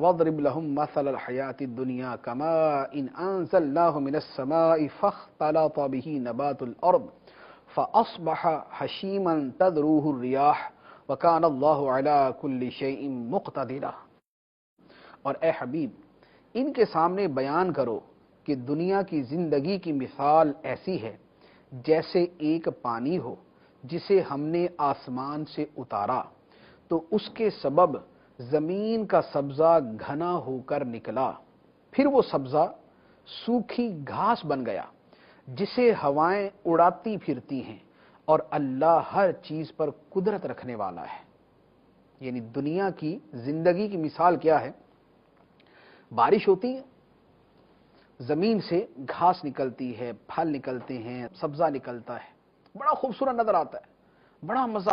वज़रिब लहुम मसलल हयातिद दुनिया कमाइन अंज़लनाहु मिनस समाई फ़ख्तलता बिही नबातुल अर्द फ़अस्बह हशीमन तदरूहु रियाह व कान अल्लाहु अला कुल्लि शैइन मुक़तदिरा। और ए हबीब, इनके सामने बयान करो कि दुनिया की जिंदगी की मिसाल ऐसी है जैसे एक पानी हो जिसे हमने आसमान से उतारा तो उसके सबब जमीन का सब्जा घना होकर निकला, फिर वो सब्जा सूखी घास बन गया जिसे हवाएं उड़ाती फिरती हैं, और अल्लाह हर चीज पर कुदरत रखने वाला है। यानी दुनिया की जिंदगी की मिसाल क्या है? बारिश होती है, जमीन से घास निकलती है, फल निकलते हैं, सब्जा निकलता है, बड़ा खूबसूरत नजर आता है, बड़ा मजा